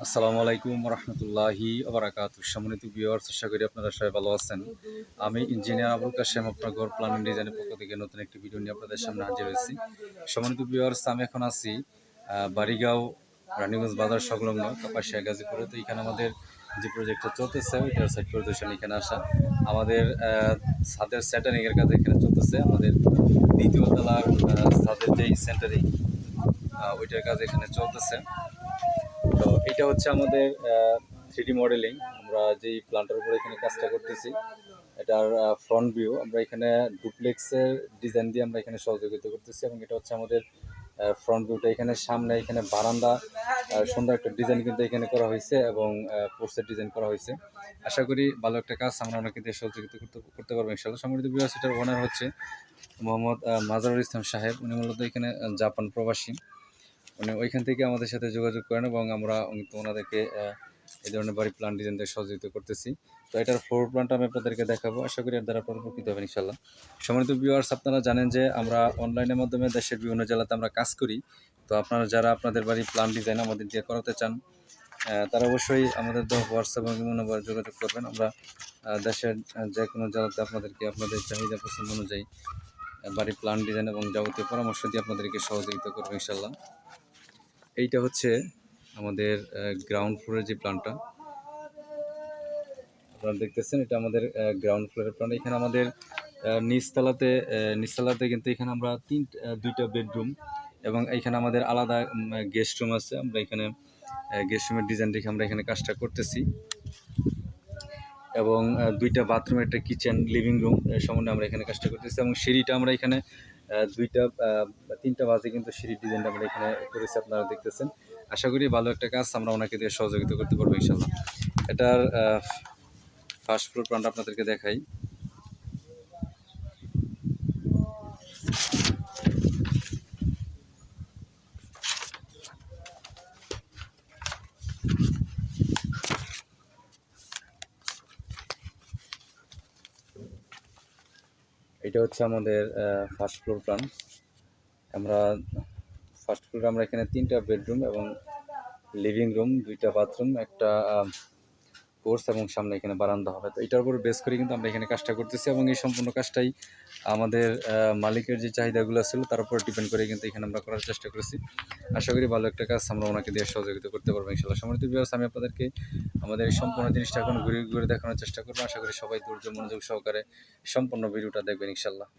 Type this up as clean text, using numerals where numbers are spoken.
আসসালামু আলাইকুম রহমতুল্লাহি আবরাকাতুহ। সম্মানিত ভিউয়ার্স, আশা করি আপনারা সবাই ভালো আছেন। আমি ইঞ্জিনিয়ার আবুল কাশেম, আপনার ঘর প্ল্যানিং ডিজাইনের পক্ষ থেকে নতুন একটি ভিডিও নিয়ে আপনাদের সামনে হাজির হয়েছি। সম্মানিত ভিউয়ার্স, আমি এখন আছি বাড়িগাঁও রানীগঞ্জ বাজার সংলগ্ন কাপাসিয়া গাজীপুরে। তো এখানে আমাদের যে প্রজেক্টটা চলতেছে ওইটার সাইড পরিদর্শন এখানে আসা। আমাদের ছাদের স্যাটারিংয়ের কাজ এখানে চলতেছে। আমাদের দ্বিতীয় তলার ছাদের যেই সেন্টারিং ওইটার কাজ এখানে চলতেছে। তো এটা হচ্ছে আমাদের 3D মডেলিং। আমরা যেই প্ল্যানটার উপরে এখানে কাজটা করতেছি এটার ফ্রন্ট ভিউ আমরা এখানে ডুপ্লেক্সের ডিজাইন দিয়ে আমরা এখানে সহযোগিতা করতেছি, এবং এটা হচ্ছে আমাদের ফ্রন্ট ভিউটা। এখানে সামনে এখানে বারান্দা সুন্দর একটা ডিজাইন কিন্তু এখানে করা হয়েছে, এবং পোস্টের ডিজাইন করা হয়েছে। আশা করি ভালো একটা কাজ আমরা ওনাকে দিয়ে সহযোগিতা করতে পারবো ইনশাআল্লাহ। সম্মানিত ভিউয়ার্স, এটার ওনার হচ্ছে মোহাম্মদ মাজারুল ইসলাম সাহেব। উনি মূলত এখানে জাপান প্রবাসী। উনি ওইখান থেকে আমাদের সাথে যোগাযোগ করেন, এবং আমরা কিন্তু ওনাদেরকে এই ধরনের বাড়ি প্ল্যান ডিজাইন দিয়ে সহযোগিতা করতেছি। তো এটার ফ্লোর প্ল্যানটা আমি আপনাদেরকে দেখাবো। আশা করি এর দ্বারা আপনারা উপকৃত হবেন ইনশাল্লাহ। সম্মানিত ভিউয়ার্স, আপনারা জানেন যে আমরা অনলাইনের মাধ্যমে দেশের বিভিন্ন জেলাতে আমরা কাজ করি। তো আপনারা যারা আপনাদের বাড়ি প্ল্যান ডিজাইন আমাদের দিয়ে করাতে চান, তারা অবশ্যই আমাদের হোয়াটসঅ্যাপ এবং ইমো নম্বরে যোগাযোগ করবেন। আমরা দেশের যে কোনো জেলাতে আপনাদেরকে আপনাদের চাহিদা পছন্দ অনুযায়ী বাড়ি প্ল্যান ডিজাইন এবং যাবতীয় পরামর্শ দিয়ে আপনাদেরকে সহযোগিতা করবো ইনশাল্লাহ। এইটা হচ্ছে আমাদের গ্রাউন্ড ফ্লোরের যে প্ল্যানটা আপনারা দেখতেছেন, এটা আমাদের গ্রাউন্ড ফ্লোরের প্ল্যান। এখানে আমাদের নিচতলাতে কিন্তু এখানে আমরা দুইটা বেডরুম, এবং এইখানে আমাদের আলাদা গেস্ট রুম আছে। আমরা এখানে গেস্ট রুমের ডিজাইন দেখে আমরা এখানে কাজটা করতেছি, এবং দুইটা বাথরুম, একটা কিচেন, লিভিং রুম সম্বন্ধে আমরা এখানে কাজটা করতেছি। এবং সিঁড়িটা আমরা এখানে তিনটা বাজে কিন্তু সিঁড়ির ডিজাইনটা আমরা এখানে করেছি, আপনারা দেখতেছেন। আশা করি ভালো একটা কাজ আমরা ওনাকে দিয়ে সহযোগিতা করতে পারবো ইনশাল্লাহ। এটার ফার্স্ট ফ্লোর প্ল্যানটা আপনাদেরকে দেখাই। এটা হচ্ছে আমাদের ফার্স্ট ফ্লোর প্ল্যান। ফার্স্ট ফ্লোরে আমরা এখানে তিনটা বেডরুম এবং লিভিং রুম, দুইটা বাথরুম, একটা কোর্স, এবং সামনে এখানে বারান্দা হবে। তো এটার উপর বেস করে কিন্তু আমরা এখানে কাজটা করতেছি, এবং এই সম্পূর্ণ কাজটাই আমাদের মালিকের যে চাহিদাগুলো ছিল তার উপর ডিপেন্ড করে কিন্তু এখানে আমরা করার চেষ্টা করেছি। আশা করি ভালো একটা কাজ আমরা ওনাকে দিয়ে সহযোগিতা করতে পারবো ইনশাআল্লাহ। সম্মানিত ভিউয়ার্স, আমি আপনাদেরকে আমাদের এই সম্পূর্ণ জিনিসটা এখন ঘুরে ঘুরে দেখানোর চেষ্টা করবো। আশা করি সবাই ধৈর্য মনোযোগ সহকারে সম্পূর্ণ ভিডিওটা দেখবেন ইনশাআল্লাহ।